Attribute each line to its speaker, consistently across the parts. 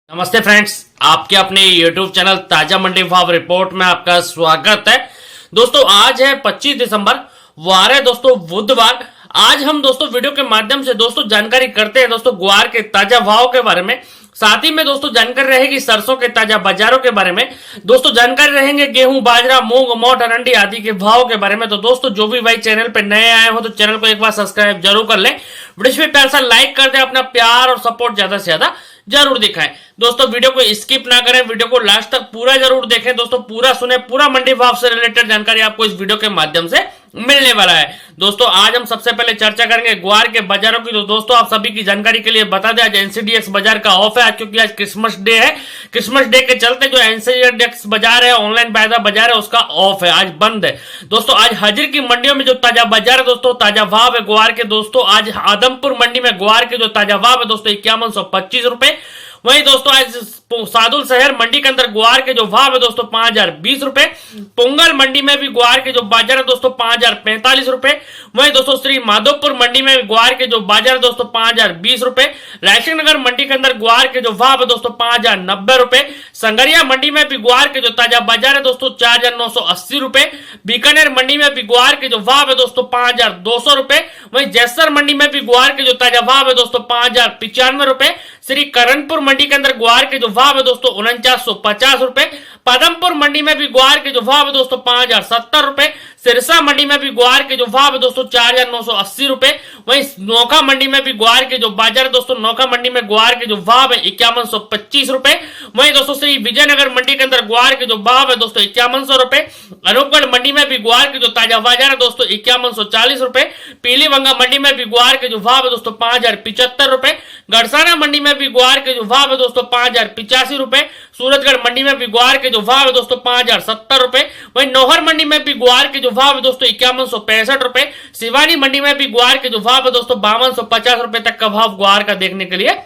Speaker 1: नमस्ते फ्रेंड्स, आपके अपने YouTube चैनल ताजा मंडी भाव रिपोर्ट में आपका स्वागत है। दोस्तों आज है 25 दिसंबर, वार है दोस्तों बुधवार। आज हम दोस्तों वीडियो के माध्यम से दोस्तों जानकारी करते हैं दोस्तों ग्वार के ताजा भाव के बारे में। साथ ही में दोस्तों जानकारी रहेगी सरसों के ताजा बाजारों के बारे में। दोस्तों जानकारी रहेंगे गेहूं, बाजरा, मूंग, मोठ, अरंडी आदि के भाव के बारे में। तो दोस्तों जो भी भाई चैनल पे नए आए हो तो चैनल को एक बार सब्सक्राइब जरूर कर लें, वीडियो पे प्यार सा लाइक कर दें, अपना प्यार और सपोर्ट ज्यादा से ज्यादा जरूर दिखाएं। दोस्तों वीडियो को स्किप ना करें, वीडियो को लास्ट तक पूरा जरूर देखें। दोस्तों पूरा सुने, पूरा मंडी भाव से रिलेटेड जानकारी आपको इस वीडियो के माध्यम से मिलने वाला है। दोस्तों आज हम सबसे पहले चर्चा करेंगे ग्वार के बाजारों की। तो दोस्तों आप सभी की जानकारी के लिए बता दें, आज एनसीडीएक्स बाजार का ऑफ है क्योंकि आज क्रिसमस डे है। क्रिसमस डे के चलते जो एनसीडीएक्स बाजार है, ऑनलाइन पैदा बाजार है, उसका ऑफ है, आज बंद है। दोस्तों आज हाजिर की मंडियों में जो ताजा बाजार है दोस्तों, ताजा भाव है ग्वार के। दोस्तों आज आदमपुर मंडी में ग्वार के जो ताजा भाव है दोस्तों 5125 रुपए। वहीं दोस्तों आज सादुल शहर मंडी के अंदर ग्वार के जो भाव है दोस्तों 5020 रुपए। पोंगल मंडी में भी ग्वार के जो बाजार है दोस्तों 5045 रुपए। वहीं दोस्तों श्री माधोपुर मंडी में ग्वार के जो बाजार है दोस्तों 5020 रुपए। रायसिंह नगर मंडी के अंदर ग्वार के जो भाव है दोस्तों 5090 रुपए। संगरिया मंडी में भी ग्वार के जो ताजा बाजार है दोस्तों 4980 रुपए। बीकानेर मंडी में भी ग्वार के जो भाव है दोस्तों 5200 रुपए। वहीं जैसर मंडी में भी ग्वार के जो ताजा भाव है दोस्तों 5095 रुपए। श्री करणपुर मंडी के अंदर ग्वार के जो भाव है दोस्तों 4950 रुपए। पदमपुर मंडी में भी ग्वार के जो भाव है दोस्तों 5070 रुपए। सिरसा मंडी में भी ग्वार के जो भाव है दोस्तों 4980 रुपए। वहीं नौका मंडी में भी ग्वार के जो बाजार है दोस्तों, नौका मंडी में ग्वार के जो भाव है 5125 रुपए। वहीं दोस्तों श्री विजयनगर मंडी के अंदर ग्वार के जो भाव है दोस्तों 5100 रुपए। अनूपगढ़ मंडी में भी ग्वार के जो ताजा बाजार है दोस्तों 5140 रुपए। पीलीभंगा मंडी में भी ग्वार के जो भाव है दोस्तों 5075 रुपए। गड़साना मंडी में भी ग्वार के जो भाव है दोस्तों 5085 रुपए। सूरजगढ़ मंडी में भी ग्वार के जो भाव है दोस्तों 5070 रुपए। वहीं नौहर मंडी में भी ग्वार के जो भाव है दोस्तों 5165 रुपए। शिवानी मंडी में भी ग्वार के जो भाव है दोस्तों 5250 रुपए तक का भाव ग्वार का देखने के लिए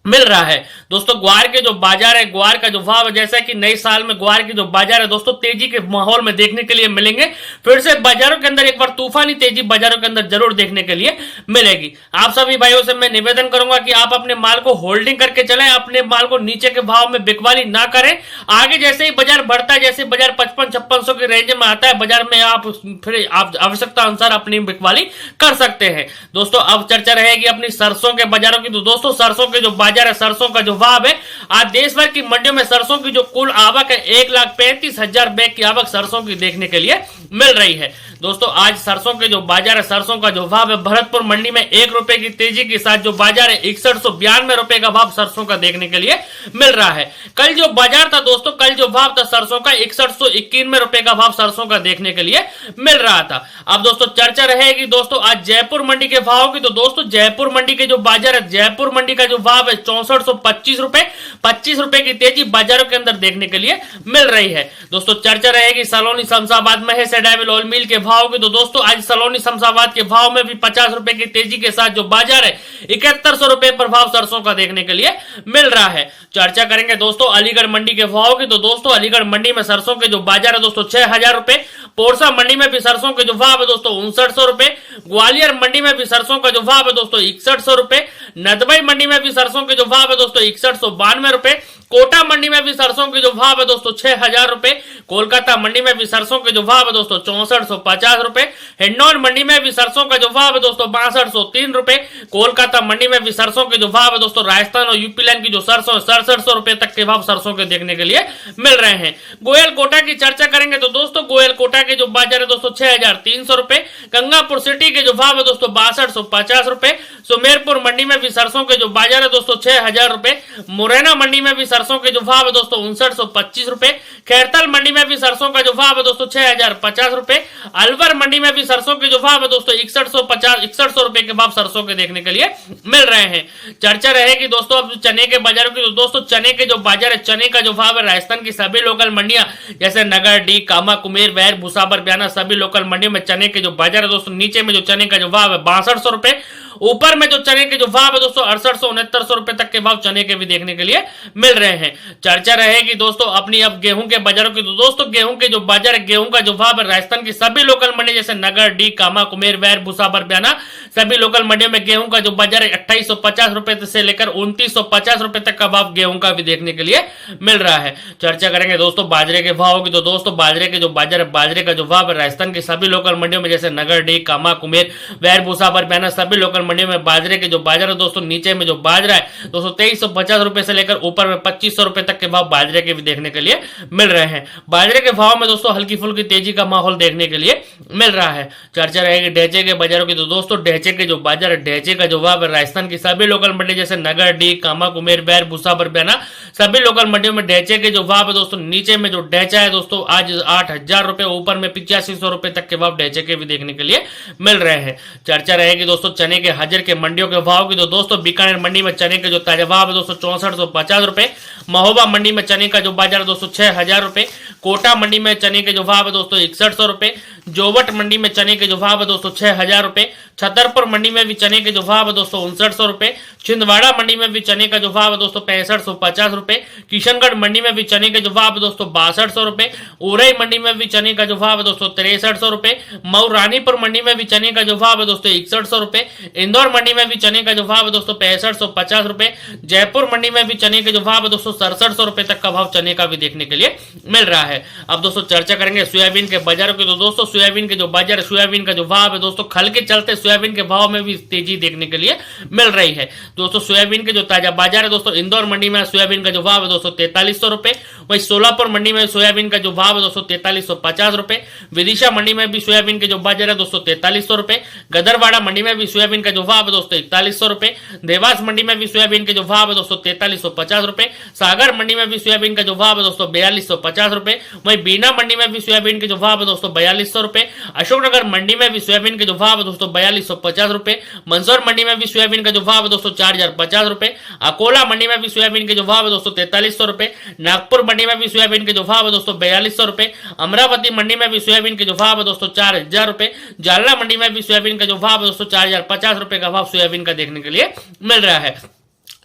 Speaker 1: मिल रहा है। दोस्तों ग्वार के जो बाजार है, ग्वार का जो भाव है, जैसा कि नए साल में ग्वार की जो बाजार है दोस्तों तेजी के माहौल में देखने के लिए मिलेंगे। फिर से बाजारों के अंदर एक बार तूफानी तेजी बाजारों के अंदर जरूर देखने के लिए मिलेगी। आप सभी भाइयों से मैं निवेदन करूंगा कि आप अपने माल को होल्डिंग करके चलें, अपने माल को नीचे के भाव में बिकवाली ना करें। आगे जैसे ही बाजार बढ़ता है, जैसे बाजार 55-5600 के रेंज में आता है, बाजार में आप फिर आप आवश्यकता अनुसार अपनी बिकवाली कर सकते हैं। दोस्तों अब चर्चा रहेगी अपनी सरसों के बाजारों की। तो दोस्तों सरसों के जो बाजार है, सरसों का जो भाव है, आज देश भर की मंडियों में सरसों की जो कुल आवक है 1,35,000 बैग की आवक सरसों की देखने के लिए मिल रही है। दोस्तों आज सरसों के जो बाजार है, सरसों का जो भाव है, भरतपुर मंडी में 1 रुपए की तेजी के साथ जो बाजार है 6192 रुपए का भाव सरसों का देखने के लिए मिल रहा है। कल जो बाजार था दोस्तों, कल जो भाव था सरसों का 6191 रुपए का भाव सरसों का देखने के लिए मिल रहा था। अब दोस्तों चर्चा रहेगी दोस्तों आज जयपुर मंडी के भाव की। तो दोस्तों जयपुर मंडी के जो बाजार है, जयपुर मंडी का जो भाव है 6425 रुपए। 25 रुपए की तेजी बाजारों के अंदर देखने के लिए मिल रही है। दोस्तों चर्चा रहेगी सलोनी शमशाबाद महेश एडाइवल ऑयल मिल के भाव की। तो दोस्तों आज सलोनी शमशाबाद के भाव में भी 50 रुपए की तेजी के साथ जो बाजार है 7100 रुपए पर भाव सरसों का देखने के लिए मिल रहा है। चर्चा करेंगे दोस्तों अलीगढ़ मंडी के भाव की। तो दोस्तों अलीगढ़ मंडी में सरसों के जो बाजार है दोस्तों 6000 रुपए। पोरसा मंडी में भी सरसों के जो भाव है दोस्तों 5900 रुपए। ग्वालियर मंडी में भी सरसों का जो भाव है दोस्तों 6100 रुपए। नदबई मंडी में भी सरसों के जो भाव है दोस्तों 6192 रुपए। कोटा मंडी में भी सरसों के जो भाव है दोस्तों 6000 रुपए। कोलकाता मंडी में भी सरसों के जो भाव है दोस्तों 6450 रुपए। हिंडौन मंडी में भी सरसों का जो भाव है दोस्तों 6203 रुपए। कोलकाता मंडी में भी सरसों के जो भाव है दोस्तों राजस्थान और यूपी लाइन की जो सरसों 6700 रुपए तक के भाव सरसों के देखने के लिए मिल रहे हैं। गोयल कोटा की चर्चा करेंगे तो दोस्तों गोयल कोटा के जो बाजार है दोस्तों 6300 रुपए। गंगापुर सिटी के जो भाव है दोस्तों 6250 रुपए। सुमेरपुर मंडी में भी सरसों के जो बाजार है दोस्तों 6000 रुपए। मुरैना मंडी में भी सरसों के जो भाव है दोस्तों 5925 रुपए। खैरताल मंडी में भी सरसों का जो भाव है दोस्तों 6050 रुपए। अलवर मंडी में भी सरसों के जो भाव है दोस्तों 6100 रुपए के भाव सरसों के देखने के लिए मिल रहे हैं। चर्चा रहेगी दोस्तों अब चने के बाजारों की। तो दोस्तों चने के जो बाजार है, चने का जो भाव है, राजस्थान की सभी लोकल मंडियां जैसे नगर, डी, कामा, कुमेर, वैर, भूसाबर, ब्याना, सभी लोकल मंडियों में चने के जो बाजार है दोस्तों, नीचे में जो चने का जो भाव है 6200 रुपए। ऊपर में जो चने के जो भाव है दोस्तों 6800-6900 रुपए तक के भाव चने के भी देखने के लिए मिल रहे हैं। चर्चा रहेगी दोस्तों अपनी अब गेहूं के बाजारों की। तो दोस्तों गेहूं के जो बाजार है, गेहूं का जो भाव है राजस्थान की सभी लोकल मंडी जैसे नगर, डी, कामा, कुमेर, वैर, भूसावर, बयाना सभी लोकल मंडियों में गेहूं का जो बाजार है 2850 रुपए से लेकर 2950 रुपए तक का भाव गेहूं का भी देखने के लिए मिल रहा है। चर्चा करेंगे दोस्तों बाजरे के भाव की। तो दोस्तों बाजरे के जो बाजार है, बाजरे का जो भाव है राजस्थान की सभी लोकल मंडियों में जैसे नगर, डी, कामा, कुमेर, वैर, भूसावर, बयाना सभी लोकल मंडियों में बाजरे के जो बाजार है दोस्तों नीचे में जो बाजरा है दोस्तों 2350 रुपए से लेकर ऊपर में 2500 रुपए तक के भाव बाजरे के भी देखने के लिए मिल रहे हैं। बाजरे के भाव में दोस्तों हल्की फुल्की तेजी का माहौल देखने के लिए मिल रहा है। चर्चा रहेगी ढेंचे के बाजारों की। तो दोस्तों ढेंचे के जो बाजार है, ढेंचे का जो भाव है राजस्थान की सभी लोकल मंडी जैसे नगर, डी, कामा, कुमेर, बैर, भूसावर, बयाना सभी लोकल मंडियों में ढेंचे के जो भाव है दोस्तों नीचे में जो ढेंचा है दोस्तों आज 8000 रुपए, ऊपर में 8500 रुपए तक के भाव ढेंचे के भी देखने के लिए मिल रहे हैं। चर्चा रहेगी दोस्तों चने के हाजिर के मंडियों के भाव की। तो दोस्तों बीकानेर मंडी में चने के जो ताजा भाव है दोस्तों 6450 रुपए, महोबा मंडी में चने का जो बाजार दोस्तों 6000 रुपए, कोटा मंडी में चने के जो भाव है दोस्तों 6100 रुपए, जोवट मंडी में चने के जो भाव है दोस्तों 6000 रुपए, छतरपुर मंडी में भी चने के जो भाव है दोस्तों 5900 रुपए, छिंदवाड़ा मंडी में भी चने का जो भाव है दोस्तों 6550 रुपए, किशनगढ़ मंडी में भी चने के जो भाव है दोस्तों 6200 रुपए, उरई मंडी में भी चने का जो भाव है दोस्तों 6300 रुपए, मऊ रानीपुर मंडी में भी चने का जो भाव है दोस्तों 6100 रुपए, इंदौर मंडी में भी चने का जो भाव है दोस्तों 6550 रुपए, जयपुर मंडी में भी चने के जो भाव है दोस्तों 6700 रुपए तक का भाव चने का भी देखने के लिए मिल रहा है। अब दोस्तों चर्चा करेंगे सोयाबीन के बाजारों की। तो दोस्तों सोयाबीन के जो बाजार, सोयाबीन का जो भाव है दोस्तों खल के चलते सोयाबीन के भाव में भी तेजी देखने के लिए मिल रही है। दोस्तों सोयाबीन के जो ताजा बाजार है दोस्तों इंदौर मंडी में सोयाबीन का जो भाव है दोस्तों 4300 रुपए, वही सोलापुर मंडी में सोयाबीन का जो भाव है दोस्तों 4350 रुपए, विदिशा मंडी में भी सोयाबीन के जो बाजार है दोस्तों 4300 रुपए, गदरवाड़ा मंडी में भी सोयाबीन का जो भाव है दोस्तों 4100 रुपए, देवास मंडी में भी सोयाबीन के जो भाव है दोस्तों 4350 रुपए, सागर मंडी में भी सोयाबीन का जो भाव है दोस्तों 4250 रुपए, वही बीना मंडी में भी सोयाबीन के जो भाव है दोस्तों 4200 रुपए, अशोकनगर मंडी में भी सोयाबीन के जो भाव है दोस्तों 4250 रुपए, मंदसौर मंडी में भी सोयाबीन का जो भाव है दोस्तों 4050 रुपए, अकोला मंडी में भी सोयाबीन के जो भाव है दोस्तों 4300 रुपए, नागपुर मंडी में भी सोयाबीन के जो भाव है दोस्तों 4200 रुपए, अमरावती मंडी में भी सोयाबीन के जो भाव है दोस्तों 4000 रुपए, जालना मंडी में भी सोयाबीन का जो भाव है दोस्तों 4050 रुपए का भाव सोयाबीन का देखने के लिए मिल रहा है।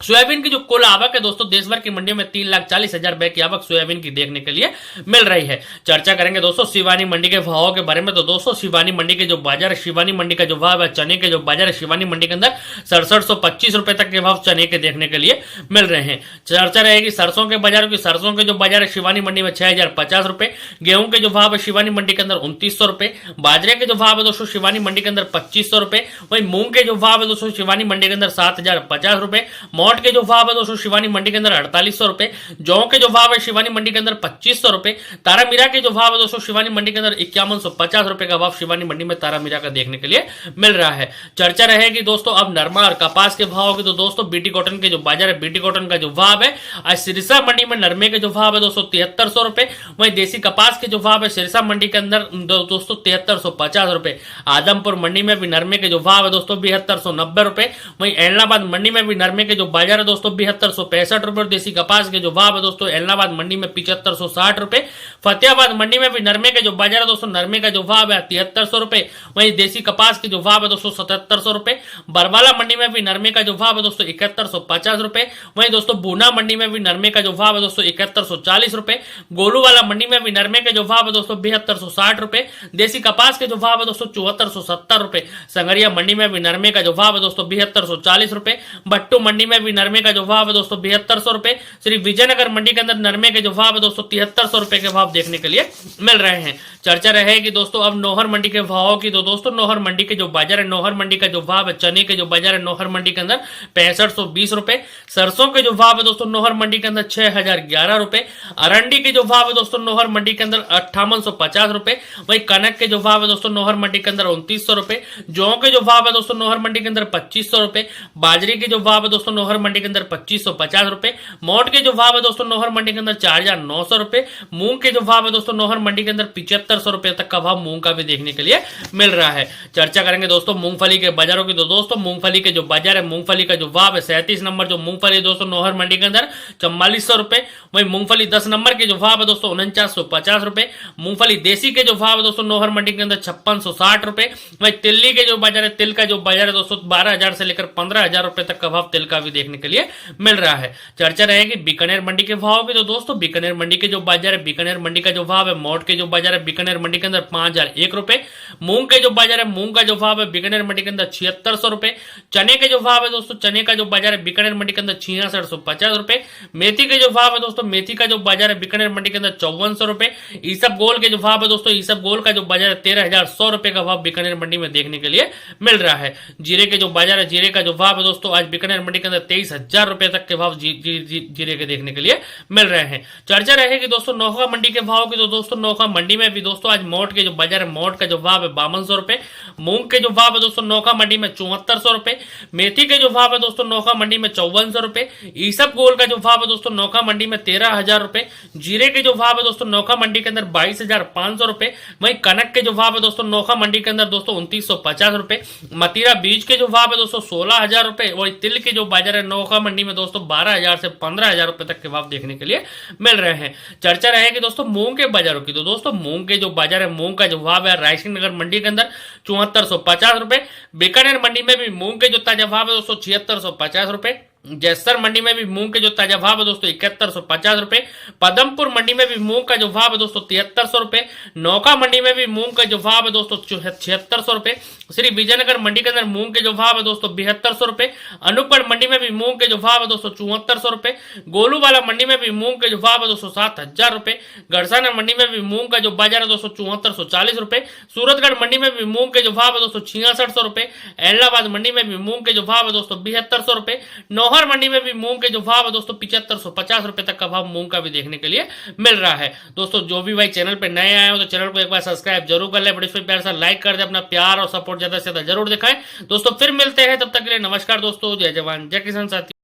Speaker 1: सोयाबीन की जो कुल आवक है दोस्तों देश भर की मंडियों में 3,40,000 बैग की आवक सोयाबीन की देखने के लिए मिल रही है। चर्चा करेंगे दोस्तों शिवानी मंडी के भावों के बारे में। तो दोस्तों शिवानी मंडी के जो बाजार है, शिवानी मंडी का जो भाव है, चने के जो बाजार है शिवानी मंडी के अंदर 6725 रुपए तक के भाव चने के देखने के लिए मिल रहे हैं। चर्चा रहेगी सरसों के बाजार की। सरसों के जो बाजार है शिवानी मंडी में 6050 रुपए, गेहूं के जो भाव है शिवानी मंडी के अंदर 2900 रुपए, बाजरे के जो भाव है दोस्तों शिवानी मंडी के अंदर 2500 रुपए, वही मूंग के जो भाव है दोस्तों शिवानी मंडी के अंदर 7050 रुपए, मोट के जो भाव है दोस्तों शिवानी मंडी के अंदर 4800 रुपए, जौ के जो भाव है शिवानी मंडी के अंदर 2500 रुपए, तारा मीरा के जो भाव है दोस्तों शिवानी मंडी के अंदर 5150 रुपए का भाव शिवानी मंडी में तारा मीरा का देखने के लिए मिल रहा है। चर्चा रहेगी दोस्तों अब नरमा और कपास के भाव की। तो दोस्तों बीटी कॉटन के जो बाजार है, बीटी कॉटन का जो भाव है आज सिरसा मंडी में नरमे के जो भाव है दोस्तों 7300 रुपए, वही देसी कपास के जो भाव है सिरसा मंडी के अंदर दोस्तों 7350 रुपए, आदमपुर मंडी में भी नरमे के जो भाव है दोस्तों 7290 रुपए, वही एलनाबाद मंडी में भी नरमे के जो बाजार है दोस्तों 7265 रुपए, और देसी कपास के जो भाव है दोस्तों एलनाबाद मंडी में 7560 रुपए, फतेहाबाद मंडी में भी नरमे के जो बाजार है दोस्तों नरमे का जो भाव है 7300 रुपए, वही देसी कपास के जो भाव है दोस्तों 7700 रुपए, बरवाला मंडी में भी नरमे का जो भाव है दोस्तों 7150 रुपए, वही दोस्तों बूना मंडी में भी नरमे का जो भाव है दोस्तों 7140 रुपए, गोलूवाला मंडी में भी नरमे के जो भाव है दोस्तों 7260 रुपए, देसी कपास के जो भाव है दोस्तों 7470 रुपए, संगरिया मंडी में भी नरमे का जो भाव है दोस्तों 7240 रुपए, भट्टू मंडी में भी नरमे का जो भाव है दोस्तों 7200 रुपए, श्री विजयनगर मंडी के अंदर नरमे के जो भाव है दोस्तों 7300 रुपए के भाव देखने के लिए मिल रहे हैं। चर्चा रहेगी दोस्तों अब नौहर मंडी के भावों की। तो दोस्तों नौहर मंडी के जो बाजार है, नौहर मंडी का जो भाव है, चने के जो बाजार है नौहर मंडी के अंदर 6520 रुपए, सरसों के जो भाव है दोस्तों नौहर मंडी के अंदर 6011 रुपए, अरंडी के जो भाव है दोस्तों नौहर मंडी के अंदर 5850 रुपए, वही कनक के जो भाव है दोस्तों नौहर मंडी के अंदर 2900 रुपए, जौ के जो भाव है दोस्तों नौहर मंडी के अंदर 2500 रुपए, बाजरी के जो भाव है दोस्तों नौहर नौहर मंडी के अंदर 2550 रुपए। मोट के जो भाव है दोस्तों नौहर मंडी के अंदर 4900 रुपए। मूंग के जो भाव है दोस्तों नौहर मंडी के अंदर 7500 रुपए तक का भाव मूंग का भी देखने के लिए मिल रहा है। चर्चा करेंगे दोस्तों मूंगफली के बाजारों की। तो दोस्तों मूंगफली के जो बाजार है, मूंगफली का जो भाव है 37 नंबर जो मूंगफली दोस्तों नौहर मंडी के अंदर 4400 रुपए। वही मूंगफली 10 नंबर के जो भाव है दोस्तों 4950 रुपए। मूंगफली देसी के जो भाव है दोस्तों नौहर मंडी के अंदर 5660 रुपए। वही तिल्ली के जो बाजार है, तिल का जो बाजार है दोस्तों 12,000 से लेकर 15,000 रुपए तक का भाव तिल का भी देखने के लिए मिल रहा है। चर्चा रहेगी बीकानेर मंडी के भाव की। तो दोस्तों बीकानेर मंडी के जो बाजार है, बीकानेर मंडी का जो भाव है, मोट के जो बाजार है बीकानेर मंडी के अंदर 5001 रुपए। मूंग के जो बाजार है, मूंग का जो भाव है बीकानेर मंडी के अंदर 7600 रुपए। चने के जो भाव है दोस्तों, चने का जो बाजार है बीकानेर मंडी के अंदर 6650 रुपए। मेथी के जो भाव है दोस्तों, मेथी का जो बाजार है बीकानेर मंडी के अंदर 5400 रुपए। ईसब गोल के जो भाव है दोस्तों, ईसब गोल का जो बाजार है 13,100 रुपए का भाव बीकानेर मंडी में देखने के लिए मिल रहा है। जीरे के जो बाजार है, जीरे का जो भाव है दोस्तों आज बीकानेर मंडी के अंदर 23,000 रुपए तक के भाव जीरे के देखने के लिए मिल रहे हैं। चर्चा रहेगी दोस्तों नौखा मंडी के भाव की। तो दोस्तों नौखा मंडी में भी दोस्तों आज मोट के जो बाजार है, मोट का जो भाव है 5200 रुपए। मूंग के जो भाव है दोस्तों नौखा मंडी में 7400 रुपए। मेथी के जो भाव है दोस्तों नौखा मंडी में 5400 रुपए। ईसब गोल का जो भाव है दोस्तों नौखा मंडी में 13,000 रुपए। जीरे के जो भाव है दोस्तों नौखा मंडी के अंदर 22,500 रुपए। वहीं कनक के जो भाव है दोस्तों नौखा मंडी के अंदर दोस्तों 2950 रुपए। मतीरा बीज के जो भाव है दोस्तों 16,000 रुपए। वही तिल के जो बाजार है नौखा मंडी में दोस्तों 12,000 से 15,000 रुपए तक के भाव देखने के लिए मिल रहे हैं। चर्चा रहेगी दोस्तों मूंग के बाजारों की। तो दोस्तों मूंग के जो बाजार है, मूंग का जो भाव है रायसिंह नगर मंडी के अंदर 7450 रुपए। बीकानेर मंडी में भी मूंग के जो ताजा भाव है दोस्तों 7650 रुपए। जैसर मंडी में भी मूंग के जो ताजा भाव है दोस्तों 7150 रुपए। पदमपुर मंडी में भी मूंग का जो भाव है दोस्तों 7300 रुपए। नौका मंडी में भी मूंग का जो भाव है दोस्तों 7600 रुपए। श्री विजयनगर मंडी के अंदर मूंग के जो भाव है दोस्तों 7200 रुपए। अनूपगढ़ मंडी में भी मूंग के जो भाव है दोस्तों 7400 रुपए। गोलूवाला मंडी में भी मूंग के जो भाव है दोस्तों 7000 रुपए। गड़साना मंडी में भी मूंग का जो बाजार है दोस्तों 7440 रुपए। सूरतगढ़ मंडी में भी मूंग के जो भाव है दोस्तों 6600 रुपए। इलाहाबाद मंडी में भी मूंग के जो भाव है दोस्तों 7200 रुपए। नौहर मंडी में भी मूंग के जो भाव है दोस्तों 7550 रुपए तक का भाव मूंग का भी देखने के लिए मिल रहा है। दोस्तों जो भी भाई चैनल पे नए आए हो तो चैनल को एक बार सब्सक्राइब जरूर कर ले, बड़े प्यार से लाइक कर दे, अपना प्यार और सपोर्ट ज्यादा से ज्यादा जरूर दिखाएं। दोस्तों फिर मिलते हैं, तब तक के लिए नमस्कार दोस्तों। जय जवान जय किसान साथी।